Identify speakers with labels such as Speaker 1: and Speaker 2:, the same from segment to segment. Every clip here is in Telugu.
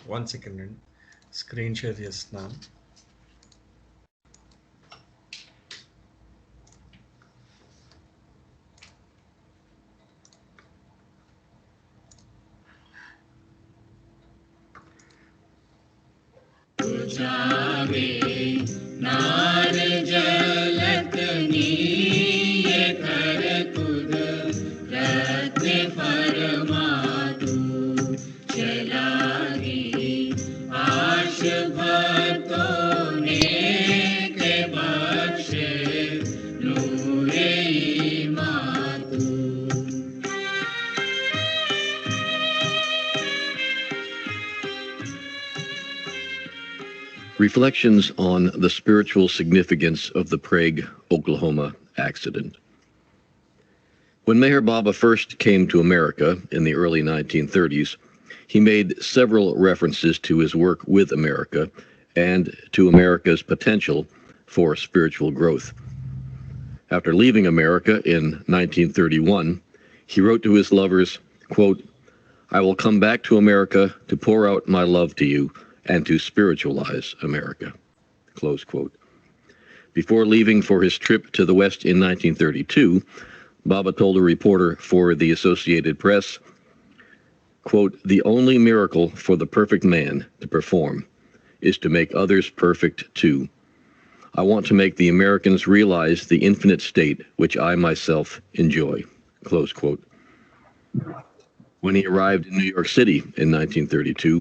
Speaker 1: వన్ సెకండ్ అండి, స్క్రీన్ షేర్ చేస్తున్నాను.
Speaker 2: Reflections on the spiritual significance of the Prague, Oklahoma accident. When Meher Baba first came to America in the early 1930s, he made several references to his work with America and to America's potential for spiritual growth. After leaving America in 1931, he wrote to his lovers, quote, "I will come back to America to pour out my love to you and to spiritualize America," close quote. Before leaving for his trip to the West in 1932, Baba told a reporter for the Associated Press, quote, "The only miracle for the perfect man to perform is to make others perfect too. I want to make the Americans realize the infinite state which I myself enjoy," close quote. When he arrived in New York City in 1932,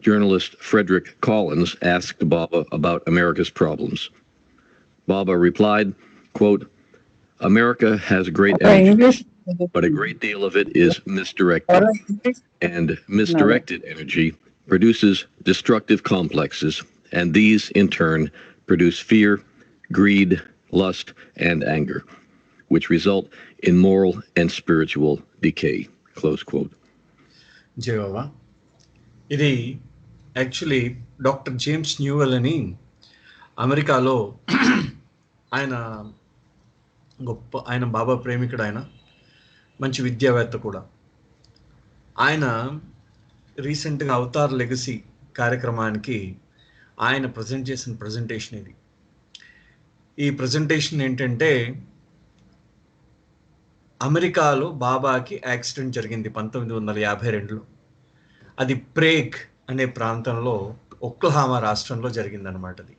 Speaker 2: journalist Frederick Collins asked Baba about America's problems. Baba replied, quote, "America has great energy, but a great deal of it is misdirected, and misdirected energy produces destructive complexes, and these in turn produce fear, greed, lust, and anger, which result in moral and spiritual decay," close quote.
Speaker 1: జై బాబా. ఇది యాక్చువల్లీ డాక్టర్ జేమ్స్ న్యూవెల్ అని అమెరికాలో ఆయన ఆయన బాబా ప్రేమికుడు, ఆయన మంచి విద్యావేత్త కూడా. ఆయన రీసెంట్గా అవతార్ లెగసీ కార్యక్రమానికి ఆయన ప్రజెంట్ చేసిన ప్రజెంటేషన్ ఇది. ఈ ప్రజెంటేషన్ ఏంటంటే, అమెరికాలో బాబాకి యాక్సిడెంట్ జరిగింది 1952లో. అది ప్రేగ్ అనే ప్రాంతంలో, ఒక్లహోమా రాష్ట్రంలో జరిగిందనమాట. అది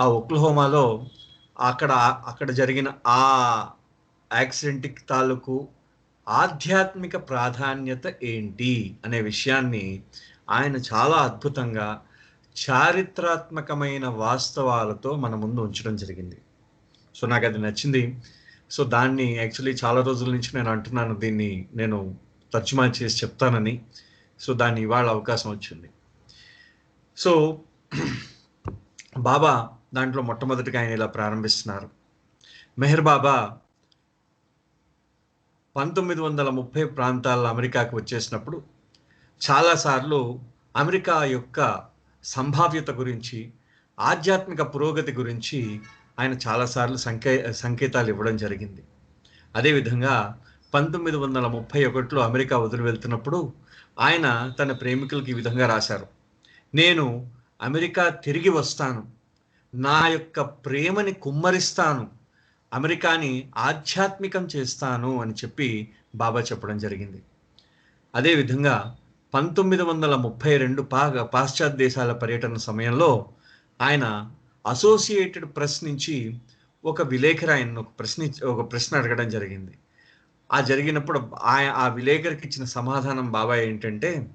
Speaker 1: ఆ ఒక్లహోమాలో అక్కడ జరిగిన ఆ యాక్సిడెంట్ తాలూకు ఆధ్యాత్మిక ప్రాధాన్యత ఏంటి అనే విషయాన్ని ఆయన చాలా అద్భుతంగా చారిత్రాత్మకమైన వాస్తవాలతో మన ముందు ఉంచడం జరిగింది. సో నాకు అది నచ్చింది. సో దాన్ని యాక్చువల్లీ చాలా రోజుల నుంచి నేను అంటున్నాను, దీన్ని నేను తర్జుమా చేసి చెప్తానని. సో దాన్ని ఇవాళ అవకాశం వచ్చింది. సో బాబా దాంట్లో మొట్టమొదటిగా ఆయన ఇలా ప్రారంభిస్తున్నారు. మెహర్ బాబా 1930 ప్రాంతాల్లో అమెరికాకి వచ్చేసినప్పుడు చాలాసార్లు అమెరికా యొక్క సంభావ్యత గురించి, ఆధ్యాత్మిక పురోగతి గురించి ఆయన చాలాసార్లు సంకేతాలు ఇవ్వడం జరిగింది. అదేవిధంగా 1931లో అమెరికా వదిలి వెళ్తున్నప్పుడు ఆయన తన ప్రేమికులకి ఈ విధంగా రాశారు, "నేను అమెరికా తిరిగి వస్తాను, నా యొక్క ప్రేమని కుమ్మరిస్తాను, అమెరికాని ఆధ్యాత్మికం చేస్తాను" అని చెప్పి బాబా చెప్పడం జరిగింది. అదేవిధంగా 1932 పాశ్చాత్య దేశాల పర్యటన సమయంలో ఆయన అసోసియేటెడ్ ప్రెస్ నుంచి ఒక విలేకరి ఆయన ఒక ప్రశ్న అడగడం జరిగింది. ఆ జరిగినప్పుడు ఆ విలేకరికి ఇచ్చిన సమాధానం బాబా ఏంటంటే,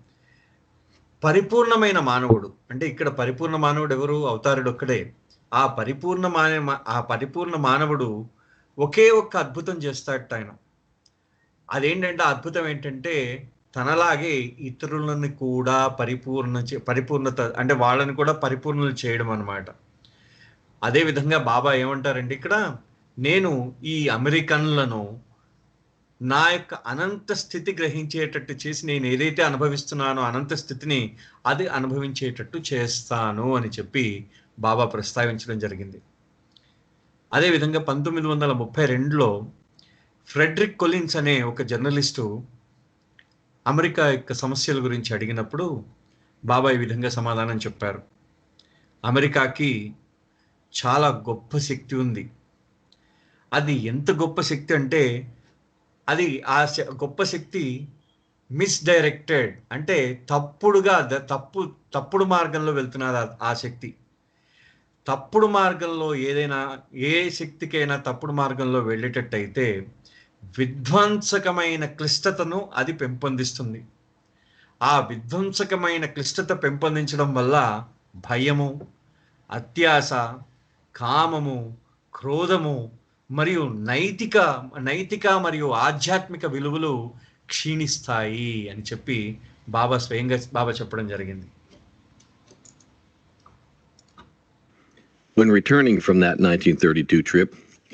Speaker 1: పరిపూర్ణమైన మానవుడు అంటే, ఇక్కడ పరిపూర్ణ మానవుడు ఎవరు? అవతారుడు ఒక్కడే. ఆ పరిపూర్ణ మానవుడు ఒకే ఒక్క అద్భుతం చేస్తాడట ఆయన. అదేంటంటే, ఆ అద్భుతం ఏంటంటే, తనలాగే ఇతరులను కూడా పరిపూర్ణత అంటే వాళ్ళని కూడా పరిపూర్ణలు చేయడం అన్నమాట. అదేవిధంగా బాబా ఏమంటారంటే ఇక్కడ, నేను ఈ అమెరికన్లను నా యొక్క అనంత స్థితి గ్రహించేటట్టు చేసి, నేను ఏదైతే అనుభవిస్తున్నానో అనంత స్థితిని అది అనుభవించేటట్టు చేస్తాను అని చెప్పి బాబా ప్రస్తావించడం జరిగింది. అదేవిధంగా 1932లో ఫ్రెడరిక్ కొలిన్స్ అనే ఒక జర్నలిస్టు అమెరికా యొక్క సమస్యల గురించి అడిగినప్పుడు బాబా ఈ విధంగా సమాధానం చెప్పారు. అమెరికాకి చాలా గొప్ప శక్తి ఉంది. అది ఎంత గొప్ప శక్తి అంటే, అది గొప్ప శక్తి మిస్‌డైరెక్టెడ్, అంటే తప్పుడు మార్గంలో వెళ్తున్నది ఆ శక్తి. తప్పుడు మార్గంలో ఏదైనా, ఏ శక్తికైనా తప్పుడు మార్గంలో వెళ్ళేటట్టయితే విధ్వంసకమైన క్లిష్టతను అది పెంపొందిస్తుంది. ఆ విధ్వంసకమైన క్లిష్టత పెంపొందించడం వల్ల భయము, అత్యాశ, కామము, క్రోధము మరియు నైతిక మరియు ఆధ్యాత్మిక విలువలు క్షీణిస్తాయి అని చెప్పి స్వయంగా బాబా చెప్పడం జరిగింది.
Speaker 2: When returning from that 1932 trip,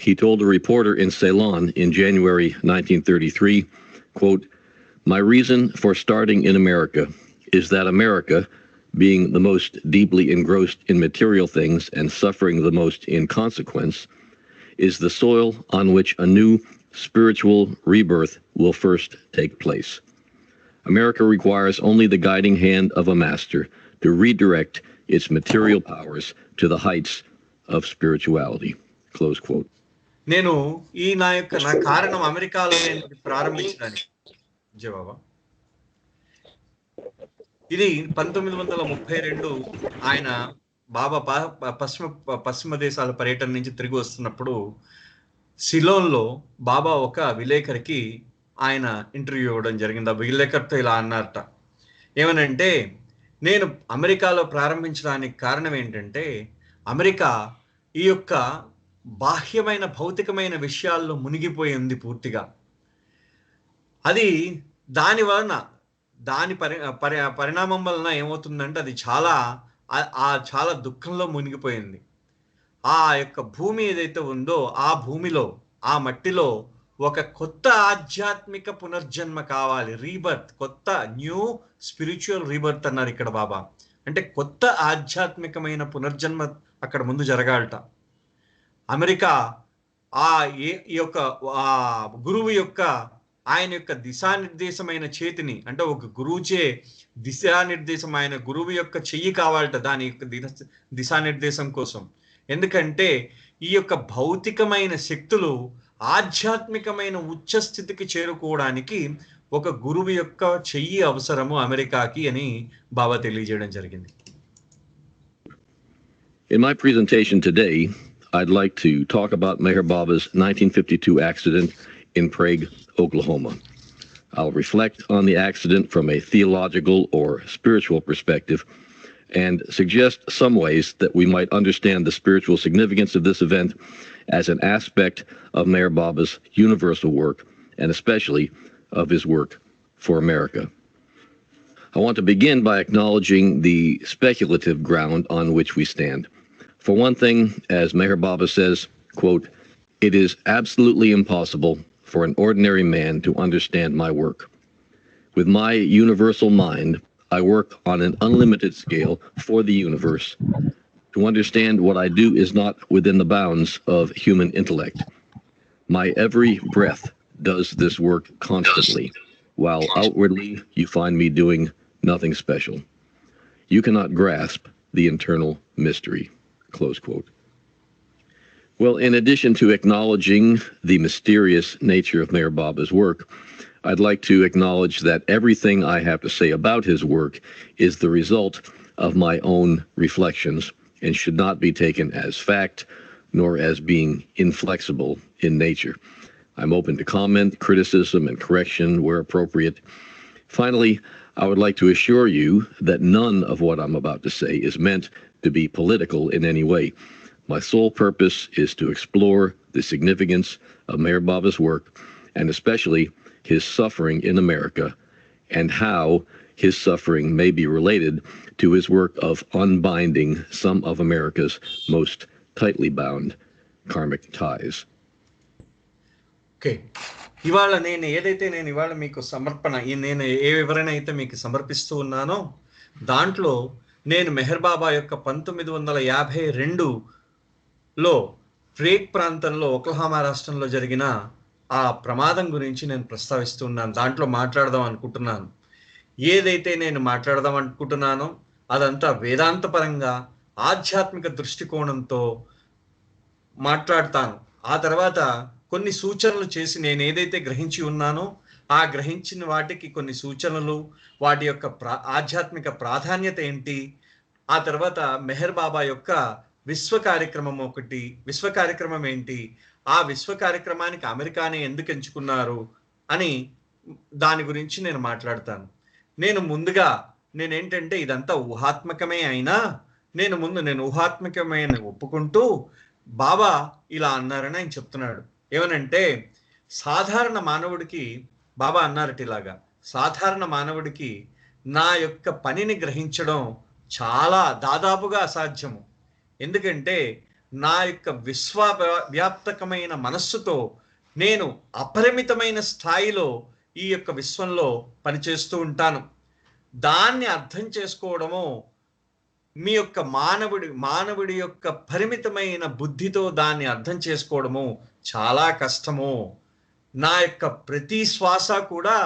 Speaker 2: he told a reporter in Ceylon in January 1933, quote, "My reason for starting in America is that America, being the most deeply engrossed in material things and suffering the most in consequence, is the soil on which a new spiritual rebirth will first take place. America requires only the guiding hand of a master to redirect its material powers to the heights of spirituality." Close quote.
Speaker 1: నేను నా కారణం అమెరికాలో నేను ప్రారంభించడానికి జవాబా ఇది 1932 ఆయన బాబా పశ్చిమ దేశాల పర్యటన నుంచి తిరిగి వస్తున్నప్పుడు సిలోన్లో బాబా ఒక విలేకరికి ఆయన ఇంటర్వ్యూ ఇవ్వడం జరిగింది. ఆ విలేకరితో ఇలా అన్నారట, ఏమనంటే, నేను అమెరికాలో ప్రారంభించడానికి కారణం ఏంటంటే, అమెరికా ఈ యొక్క బాహ్యమైన భౌతికమైన విషయాల్లో మునిగిపోయి ఉంది పూర్తిగా. అది దాని వలన దాని పరిణామం వలన ఏమవుతుందంటే, అది చాలా దుఃఖంలో మునిగిపోయింది. ఆ యొక్క భూమి ఏదైతే ఉందో ఆ భూమిలో, ఆ మట్టిలో ఒక కొత్త ఆధ్యాత్మిక పునర్జన్మ కావాలి, రీబర్త్, కొత్త న్యూ స్పిరిచువల్ రీబర్త్ అన్నారు ఇక్కడ బాబా. అంటే కొత్త ఆధ్యాత్మికమైన పునర్జన్మ అక్కడ ముందు జరగాలట. అమెరికా ఈ యొక్క గురువు యొక్క ఆయన యొక్క దిశానిర్దేశమైన చేతిని, అంటే ఒక గురువుచే దిశానిర్దేశం, ఆయన గురువు యొక్క చెయ్యి కావాలట దాని యొక్క దిశానిర్దేశం కోసం. ఎందుకంటే ఈ యొక్క భౌతికమైన శక్తులు ఆధ్యాత్మికమైన ఉచ్చస్థితికి చేరుకోవడానికి ఒక గురువు యొక్క చెయ్యి అవసరము అమెరికాకి అని బాబా తెలియజేయడం జరిగింది.
Speaker 2: In my presentation today, I'd like to talk about Meher Baba's 1952 accident in Prague, Oklahoma. I'll reflect on the accident from a theological or spiritual perspective and suggest some ways that we might understand the spiritual significance of this event as an aspect of Meher Baba's universal work, and especially of his work for America. I want to begin by acknowledging the speculative ground on which we stand. For one thing, as Meher Baba says, quote, "It is absolutely impossible for an ordinary man to understand my work. With my universal mind, I work on an unlimited scale for the universe. To understand what I do is not within the bounds of human intellect. My every breath does this work constantly, while outwardly you find me doing nothing special. You cannot grasp the internal mystery." Close quote. Well, in addition to acknowledging the mysterious nature of Meher Baba's work, I'd like to acknowledge that everything I have to say about his work is the result of my own reflections and should not be taken as fact, nor as being inflexible in nature. I'm open to comment, criticism, and correction where appropriate. Finally, I would like to assure you that none of what I'm about to say is meant to be political in any way. My sole purpose is to explore the significance of Meher Baba's work, and especially his suffering in America, and how his suffering may be related to his work of unbinding some of America's most tightly bound karmic ties.
Speaker 1: Okay. ఇవాళ మీకు నేను ఏ వివరణ అయితే మీకు సమర్పిస్తూ ఉన్నానో దాంట్లో నేను మెహర్ బాబా యొక్క 1952లో ప్రేగ్ ప్రాంతంలో ఒక్లహోమా రాష్ట్రంలో జరిగిన ఆ ప్రమాదం గురించి నేను ప్రస్తావిస్తున్నాను, దాంట్లో మాట్లాడదాం అనుకుంటున్నాను. ఏదైతే నేను మాట్లాడదాం అనుకుంటున్నానో అదంతా వేదాంతపరంగా ఆధ్యాత్మిక దృష్టికోణంతో మాట్లాడతాను. ఆ తర్వాత కొన్ని సూచనలు చేసి నేను ఏదైతే గ్రహించి ఉన్నానో ఆ గ్రహించిన వాటికి కొన్ని సూచనలు, వాటి యొక్క ఆధ్యాత్మిక ప్రాధాన్యత ఏంటి, ఆ తర్వాత మెహర్ బాబా యొక్క విశ్వ కార్యక్రమం ఏంటి, ఆ విశ్వ కార్యక్రమానికి అమెరికాని ఎందుకు ఎంచుకున్నారు అని దాని గురించి నేను మాట్లాడతాను. నేను ముందుగా నేనేంటంటే ఇదంతా ఊహాత్మకమే అయినా నేను ఊహాత్మకమైన ఒప్పుకుంటూ బాబా ఇలా అన్నారని ఆయన చెప్తున్నాడు. ఏమనంటే సాధారణ మానవుడికి బాబా అన్నారట ఇలాగా, సాధారణ మానవుడికి నా యొక్క పనిని గ్రహించడం చాలా దాదాపుగా అసాధ్యము. ఎందుకంటే నా యొక్క వ్యాప్తకమైన మనస్సుతో నేను అపరిమితమైన స్థాయిలో ఈ యొక్క విశ్వంలో పనిచేస్తూ ఉంటాను. దాన్ని అర్థం చేసుకోవడము మీ యొక్క మానవుడి యొక్క పరిమితమైన బుద్ధితో దాన్ని అర్థం చేసుకోవడము చాలా కష్టము. నా యొక్క ప్రతి శ్వాస కూడా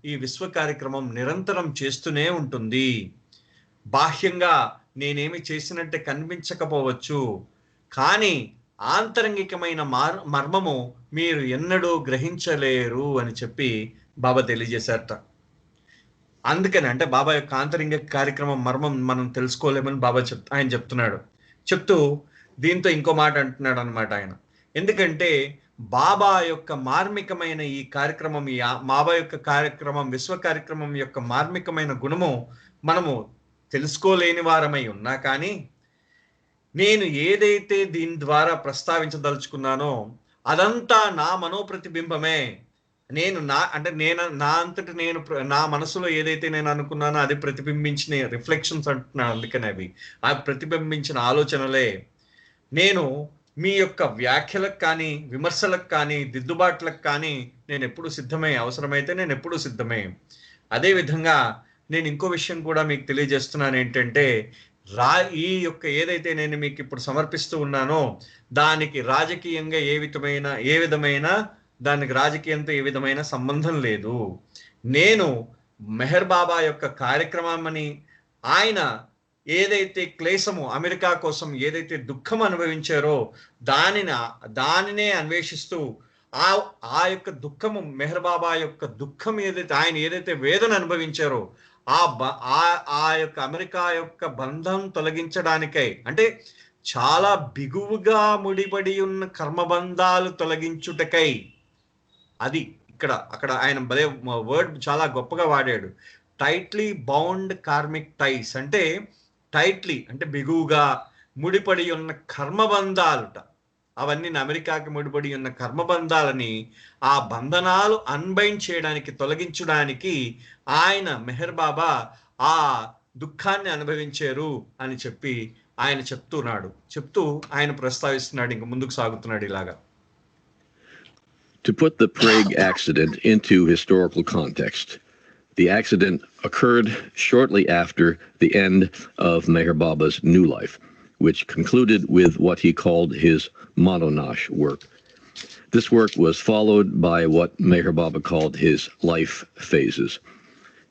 Speaker 1: ఈ విశ్వ కార్యక్రమం నిరంతరం చేస్తూనే ఉంటుంది. బాహ్యంగా నేనేమి చేసినట్టే కనిపించకపోవచ్చు, కానీ ఆంతరంగికమైన మర్మము మీరు ఎన్నడూ గ్రహించలేరు అని చెప్పి బాబా తెలియజేశారట. అందుకని అంటే బాబా యొక్క ఆంతరంగిక కార్యక్రమం మర్మం మనం తెలుసుకోలేమని బాబా ఆయన చెప్తున్నాడు. చెప్తూ దీంతో ఇంకో మాట అంటున్నాడు అనమాట ఆయన. ఎందుకంటే బాబా యొక్క మార్మికమైన ఈ కార్యక్రమం, బాబా యొక్క కార్యక్రమం, విశ్వ కార్యక్రమం యొక్క మార్మికమైన గుణము మనము తెలుసుకోలేని వారమై ఉన్నా కానీ నేను ఏదైతే దీని ద్వారా ప్రస్తావించదలుచుకున్నానో అదంతా నా మనోప్రతిబింబమే. నేను నా అంతటి నేను నా మనసులో ఏదైతే నేను అనుకున్నానో అది ప్రతిబింబించిన రిఫ్లెక్షన్స్ అంటున్నాను. అందుకని అవి ఆ ప్రతిబింబించిన ఆలోచనలే. నేను మీ యొక్క వ్యాఖ్యలకు కానీ, విమర్శలకు కానీ, దిద్దుబాట్లకు కానీ నేను ఎప్పుడు సిద్ధమే. అవసరమైతే నేను ఎప్పుడు సిద్ధమే. అదేవిధంగా నేను ఇంకో విషయం కూడా మీకు తెలియజేస్తున్నాను ఏంటంటే, ఈ యొక్క ఏదైతే నేను మీకు ఇప్పుడు సమర్పిస్తూ ఉన్నానో దానికి రాజకీయంగా ఏ విధమైన దానికి రాజకీయంతో ఏ విధమైన సంబంధం లేదు. నేను మెహర్ బాబా యొక్క కార్యక్రమాన్ని ఆయన ఏదైతే క్లేశము అమెరికా కోసం ఏదైతే దుఃఖం అనుభవించారో దానినే అన్వేషిస్తూ ఆ యొక్క దుఃఖము మెహర్ బాబా యొక్క దుఃఖం ఆయన ఏదైతే వేదన అనుభవించారో ఆ యొక్క అమెరికా యొక్క బంధం తొలగించడానికై, అంటే చాలా బిగువుగా ముడిపడి ఉన్న కర్మబంధాలు తొలగించుటకై, అది అక్కడ ఆయన భలే వర్డ్ చాలా గొప్పగా వాడాడు. టైట్లీ బౌండ్ కార్మిక్ టైస్ అంటే టైట్లీ అంటే బిగువుగా ముడిపడి ఉన్న కర్మబంధాలుట. అవన్నీ అమెరికాకి ముడిపడి ఉన్న కర్మబంధాలని ఆ బంధనాలు అన్బైండ్ చేయడానికి, తొలగించడానికి ఆయన మెహర్ బాబా ఆ దుఃఖాన్ని అనుభవించారు అని చెప్పి ఆయన చెప్తూ ఆయన ప్రస్తావిస్తున్నాడు. ఇంక ముందుకు సాగుతున్నాడు ఇలాగా.
Speaker 2: To put the Prague accident into historical context, the accident occurred shortly after the end of Meher Baba's new life, which concluded with what he called his Mononash work. This work was followed by what Meher Baba called his life phases.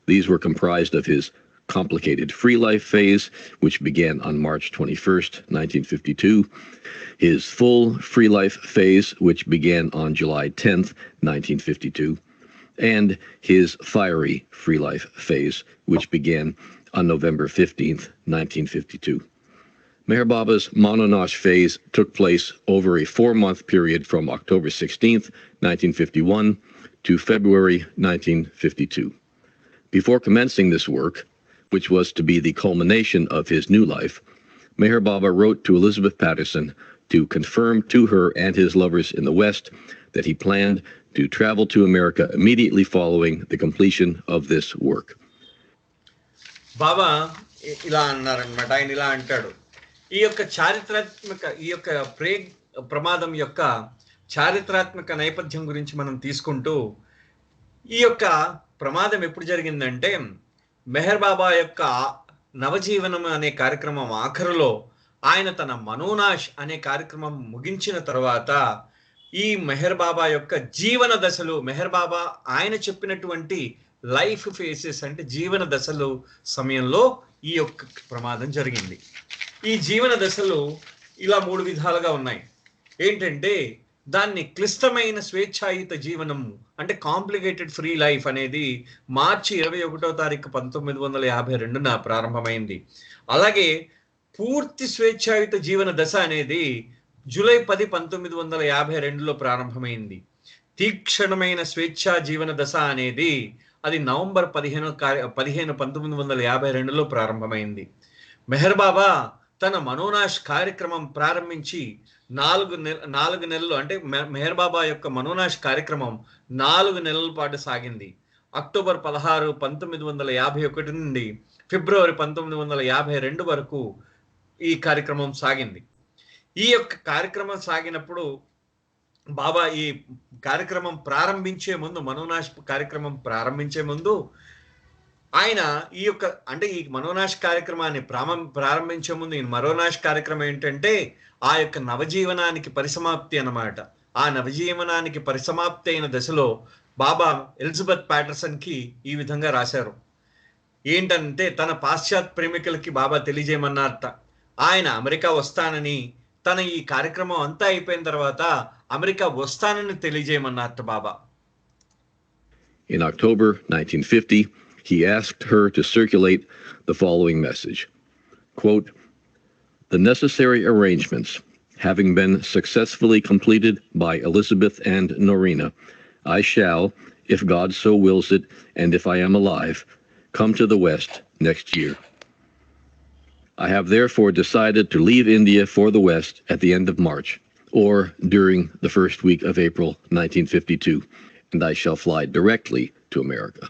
Speaker 2: These were comprised of his complicated free life phase, which began on March 21st, 1952, his full free life phase, which began on July 10th, 1952, and his fiery free life phase, which began on November 15th, 1952. Meher Baba's Mononash phase took place over a 4-month period from October 16th, 1951 to February 1952. Before commencing this work, which was to be the culmination of his new life, Meher Baba wrote to Elizabeth Patterson to confirm to her and his lovers in the West that he planned to travel to America immediately following the completion of this work.
Speaker 1: బాబా ఇలా అన్నారనమాట. ఆయన ఇలా అంటాడు, ఈ యొక్క ప్రేగ్ ప్రమాదం యొక్క చారిత్రాత్మక నేపథ్యం గురించి మనం తీసుకుంటూ, ఈ యొక్క ప్రమాదం ఎప్పుడు జరిగిందంటే మెహర్ బాబా యొక్క నవజీవనం అనే కార్యక్రమం ఆఖరులో ఆయన తన మనోనాష్ అనే కార్యక్రమం ముగించిన తర్వాత ఈ మెహర్ బాబా యొక్క జీవన దశలు, మెహర్ బాబా ఆయన చెప్పినటువంటి లైఫ్ ఫేసెస్ అంటే జీవన దశలు సమయంలో ఈ యొక్క ప్రమాదం జరిగింది. ఈ జీవన దశలు ఇలా 3 విధాలుగా ఉన్నాయి. ఏంటంటే దాన్ని క్లిష్టమైన స్వేచ్ఛాయుత జీవనం అంటే కాంప్లికేటెడ్ ఫ్రీ లైఫ్ అనేది మార్చి 21వ తారీఖు 1952న ప్రారంభమైంది. అలాగే పూర్తి స్వేచ్ఛాయుత జీవన దశ అనేది జూలై 10, 1952లో ప్రారంభమైంది. తీక్షణమైన స్వేచ్ఛా జీవన దశ అనేది అది నవంబర్ 15, 1952లో ప్రారంభమైంది. మెహర్ బాబా తన మనోనాష్ కార్యక్రమం ప్రారంభించి 4 నెలలు అంటే మెహర్ బాబా యొక్క మనోనాష్ కార్యక్రమం 4 నెలల పాటు సాగింది. అక్టోబర్ 16, 1951 నుండి ఫిబ్రవరి 1952 వరకు ఈ కార్యక్రమం సాగింది. ఈ యొక్క కార్యక్రమం సాగినప్పుడు బాబా ఈ కార్యక్రమం ప్రారంభించే ముందు, మనోనాష్ కార్యక్రమం ప్రారంభించే ముందు ఆయన ఈ యొక్క అంటే ఈ మనోనాష్ కార్యక్రమాన్ని ప్రారంభించే ముందు ఈ మనోనాష్ కార్యక్రమం ఏంటంటే ఆ యొక్క నవజీవనానికి పరిసమాప్తి అన్నమాట. ఆ నవజీవనానికి పరిసమాప్తి అయిన దశలో బాబా ఎలిజబెత్ ప్యాటర్సన్ కి ఈ విధంగా రాశారు. ఏంటంటే తన పాశ్చాత్య ప్రేమికులకి బాబా తెలియజేయమన్నారట, ఆయన అమెరికా వస్తానని, తన ఈ కార్యక్రమం అంతా అయిపోయిన తర్వాత అమెరికా వస్తానని తెలియజేయమన్నారట బాబా.
Speaker 2: In October 1950, he asked her to circulate the following message. Quote, "The necessary arrangements having been successfully completed by Elizabeth and Norina, I shall, if God so wills it, and if I am alive, come to the West next year. I have therefore decided to leave India for the West at the end of March, or during the first week of April 1952, and I shall fly directly to America.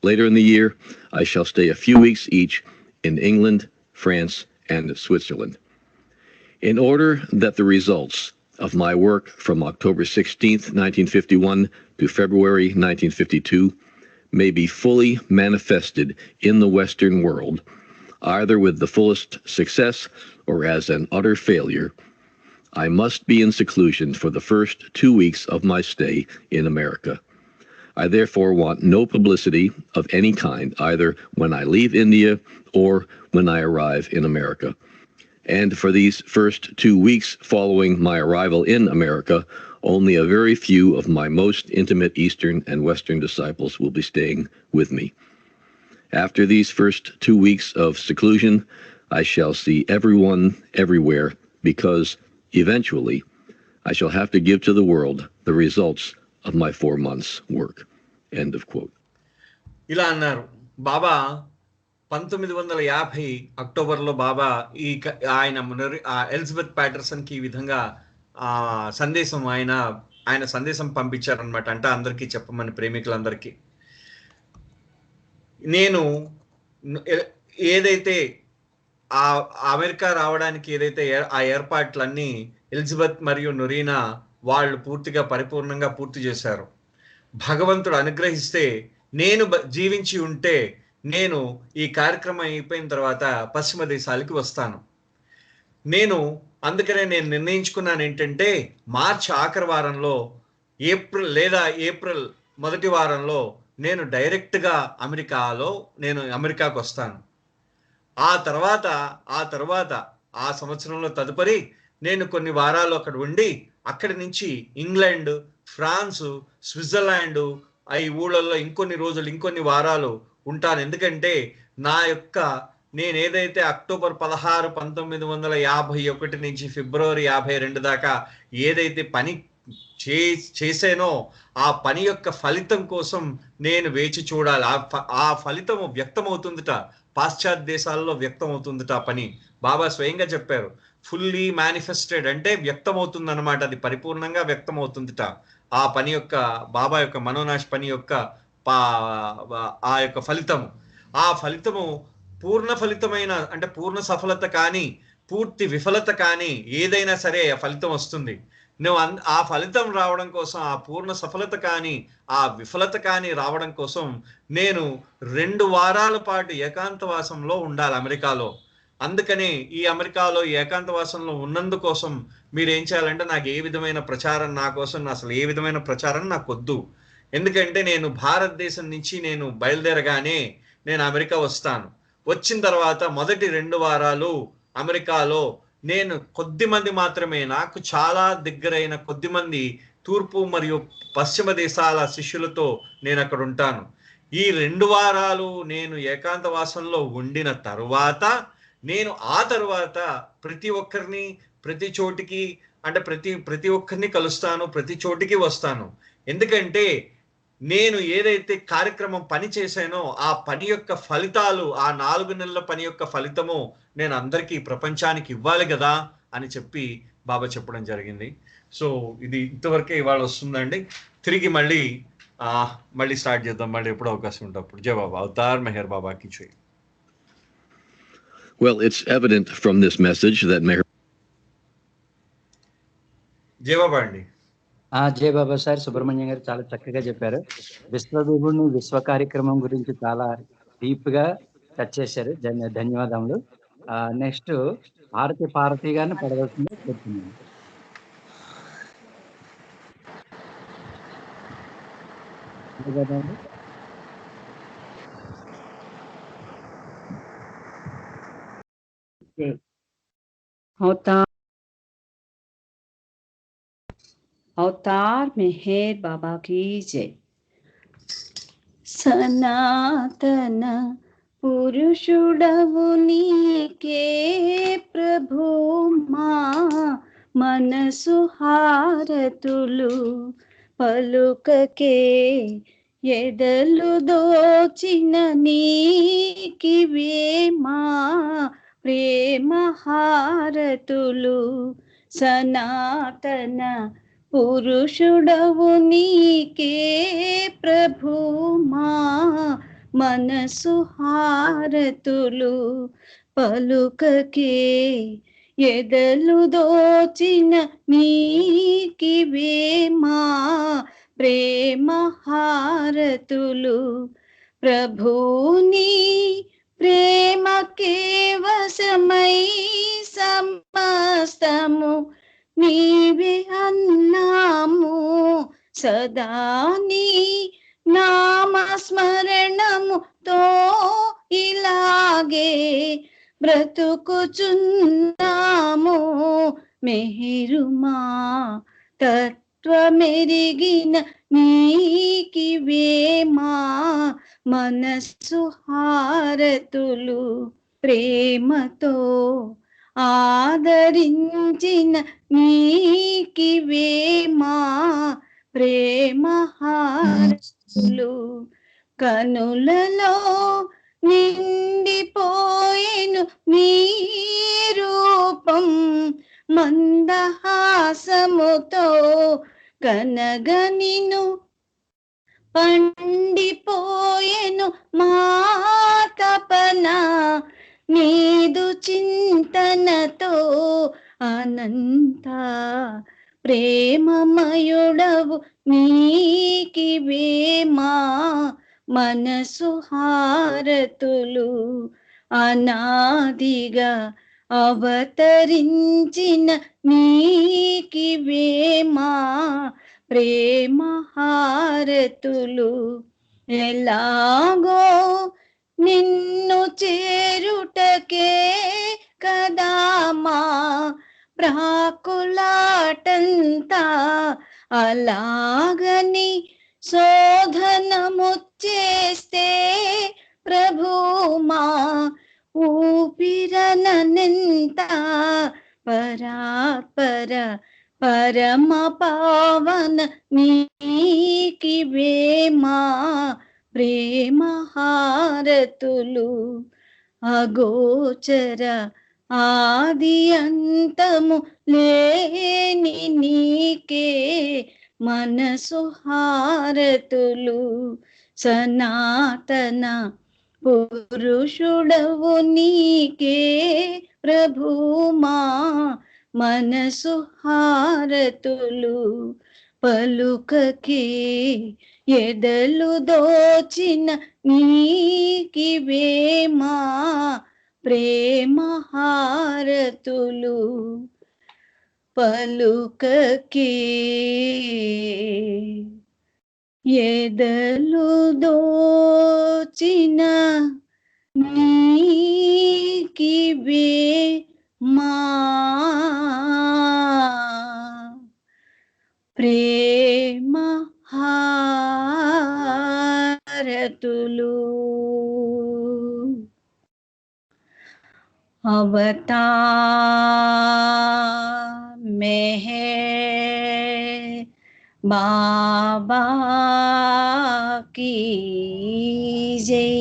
Speaker 2: Later in the year, I shall stay a few weeks each in England, France, and Switzerland. In order that the results of my work from October 16, 1951 to February 1952 may be fully manifested in the Western world, either with the fullest success or as an utter failure, I must be in seclusion for the first 2 weeks of my stay in America. I therefore want no publicity of any kind, either when I leave India or when I arrive in America. And for these first 2 weeks following my arrival in America, only a very few of my most intimate Eastern and Western disciples will be staying with me. After these first 2 weeks of seclusion, I shall see everyone everywhere, because eventually I shall have to give to the world the results of my 4 months' work." End of quote.
Speaker 1: ఇలా అన్నారు బాబా. 1950 అక్టోబర్లో బాబా ఆయన ఎలిజబెత్ ప్యాటర్సన్ కి ఈ విధంగా సందేశం ఆయన సందేశం పంపించారనమాట. అంటే అందరికీ చెప్పమని, ప్రేమికులందరికీ. నేను ఏదైతే ఆ అమెరికా రావడానికి ఏదైతే ఆ ఏర్పాట్లన్నీ ఎలిజబెత్ మరియు నొరీనా వాళ్ళు పూర్తిగా పరిపూర్ణంగా పూర్తి చేశారు. భగవంతుడు అనుగ్రహిస్తే నేను జీవించి ఉంటే నేను ఈ కార్యక్రమం అయిపోయిన తర్వాత పశ్చిమ దేశాలకి వస్తాను. అందుకనే నేను నిర్ణయించుకున్నాను ఏంటంటే మార్చి ఆఖరి వారంలో, ఏప్రిల్ మొదటి వారంలో నేను డైరెక్ట్గా అమెరికాకు వస్తాను. ఆ తర్వాత ఆ సంవత్సరంలో తదుపరి నేను కొన్ని వారాలు అక్కడ ఉండి అక్కడి నుంచి ఇంగ్లాండ్, ఫ్రాన్సు, స్విట్జర్లాండ్ ఈ ఊళ్ళల్లో ఇంకొన్ని వారాలు ఉంటాను. ఎందుకంటే నేను ఏదైతే అక్టోబర్ 16, 1951 నుంచి ఫిబ్రవరి 52 దాకా ఏదైతే పని చేశానో ఆ పని యొక్క ఫలితం కోసం నేను వేచి చూడాలి. ఆ ఫలితం వ్యక్తమవుతుందిట, పాశ్చాత్య దేశాల్లో వ్యక్తమవుతుందిట ఆ పని. బాబా స్వయంగా చెప్పారు, ఫుల్లీ మేనిఫెస్టెడ్ అంటే వ్యక్తమవుతుంది అనమాట, అది పరిపూర్ణంగా వ్యక్తమవుతుందిట. ఆ పని యొక్క బాబా యొక్క మనోనాష్ పని యొక్క ఆ యొక్క ఫలితము పూర్ణ ఫలితమైన అంటే పూర్ణ సఫలత కానీ పూర్తి విఫలత కానీ ఏదైనా సరే ఆ ఫలితం వస్తుంది. ఆ ఫలితం రావడం కోసం, ఆ పూర్ణ సఫలత కానీ ఆ విఫలత కానీ రావడం కోసం నేను 2 వారాల పాటు ఏకాంతవాసంలో ఉండాలి అమెరికాలో. అందుకనే ఈ అమెరికాలో ఏకాంతవాసంలో ఉన్నందుకోసం మీరు ఏం చేయాలంటే నాకు ఏ విధమైన ప్రచారం నా కోసం అసలు ఏ విధమైన ప్రచారం నాకు వద్దు. ఎందుకంటే నేను భారతదేశం నుంచి నేను బయలుదేరగానే నేను అమెరికా వస్తాను. వచ్చిన తర్వాత మొదటి 2 వారాలు అమెరికాలో నేను కొద్దిమంది మాత్రమే, నాకు చాలా దగ్గరైన కొద్దిమంది తూర్పు మరియు పశ్చిమ దేశాల శిష్యులతో నేను అక్కడ ఉంటాను. ఈ 2 వారాలు నేను ఏకాంతవాసంలో ఉండిన తరువాత నేను ఆ తరువాత ప్రతి ఒక్కరిని ప్రతి చోటికి, అంటే ప్రతి ఒక్కరిని కలుస్తాను, ప్రతి చోటికి వస్తాను. ఎందుకంటే నేను ఏదైతే కార్యక్రమం పని చేశానో ఆ పని యొక్క ఫలితాలు, ఆ 4 నెలల పని యొక్క ఫలితము నేను అందరికీ ప్రపంచానికి ఇవ్వాలి కదా అని చెప్పి బాబా చెప్పడం జరిగింది. సో ఇది ఇంతవరకే ఇవాళ వస్తుందండి. తిరిగి మళ్ళీ స్టార్ట్ చేద్దాం, మళ్ళీ ఎప్పుడు అవకాశం ఉంటప్పుడు. జై బాబా, అవతార్ మెహర్ బాబా కి జై.
Speaker 2: Well, it's evident from this message that Meher.
Speaker 1: జై బాబా అండి.
Speaker 3: జై బాబా సార్. సుబ్రహ్మణ్యం గారు చాలా చక్కగా చెప్పారు. విశ్వవిభుని విశ్వ కార్యక్రమం గురించి చాలా డీప్ గా టచ్ చేశారు. ధన్యవాదములు. నెక్స్ట్ పార్వతి గారిని పడవలసిందిగా కోరుతున్నాను.
Speaker 4: अवतार मेहर बाबा की जय. सनातन पुरुषुडवु नीके प्रभु मा मनसु हारतुलु पलुकके ఎదలు దోచిన నీకివే మా ప్రేమ హారతులు. సనాతన పురుషుడవు నీకే ప్రభు మా మనసు హారతులు పలుకకే ఎదలు దోచిన నీకివే మా ప్రేమ హారతులు. ప్రభుని ప్రేమకే వశమై సమస్తము నీవే అన్నాము. సదా నీ నామస్మరణముతో ఇలాగే బ్రతుకుచున్నాము. మెహిరుమా తత్వమెరిగిన నీకివే మా మనస్సు హారతులు. ప్రేమతో ఆదరించిన నీకివే మా ప్రేమ హారతులు. కనులలో నిండిపోయెను నీ రూపం మందహాసముతో కనగనిను పండిపోయెను మా తపన. నీదు చింతనతో అనంత ప్రేమమయుడవు నీకివే మా మనసు హారతులు. అనాదిగా అవతరించిన నీకివే మా ప్రేమ హారతులు. ఎలాగో నిన్ను చేరుటకే కదా మా ప్రాకులాటంతా. అలాగని శోధనము చేస్తే ప్రభు మా ఊపిరనెంత పరాత్పర పరమ పావన నీకివే మా ప్రేమ హారతులు. అగోచర ఆది అంతము లేని నీకే మనసు హారతులు. సనాతన పురుషుడవు నీకే ప్రభు మా మనసు హారతులు. పలుకకే ఎదలు దోచిన నీకివే మా ప్రేమ హారతులు. పలుకకే ఎదలు దోచిన నీకివే మా ప్రేమ హారతులు अवतार मेहर बाबा की जय।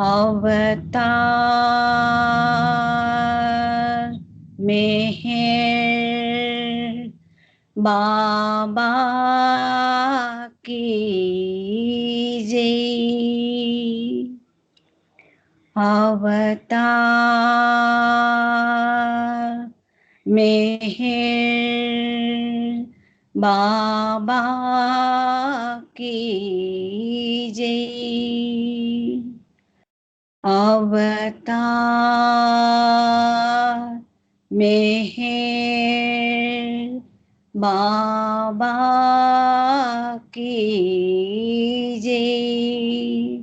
Speaker 4: अवतार मेहर बाबा की जय। अवतार मेहर बाबा की जय। अवतार मेहर बाबा की जय।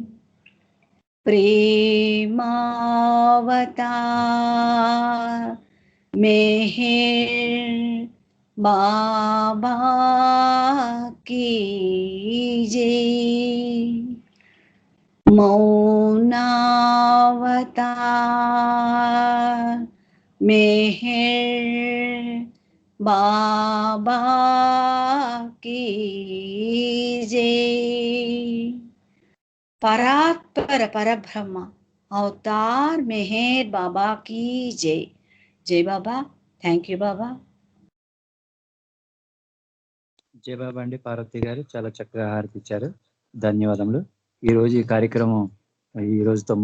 Speaker 4: प्रेमावतार मेहर बाबा की जय। मौनावतार मेहर बाबा की जय। परात्पर परब्रह्म अवतार मेहर बाबा की जय। जय बाबा। థ్యాంక్ యూ బాబా.
Speaker 3: జయ బాబా అండి. పార్వతి గారు చాలా చక్కగా హారతి ఇచ్చారు. ధన్యవాదములు. ఈ రోజు ఈ కార్యక్రమం ఈ రోజుతో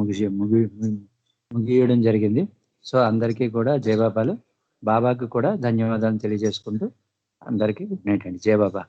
Speaker 3: ముగియడం జరిగింది. సో అందరికీ కూడా జయ బాబాలు. బాబాకు కూడా ధన్యవాదాలు తెలియజేసుకుంటూ అందరికీ గుడ్ నైట్ అండి. జయ బాబా.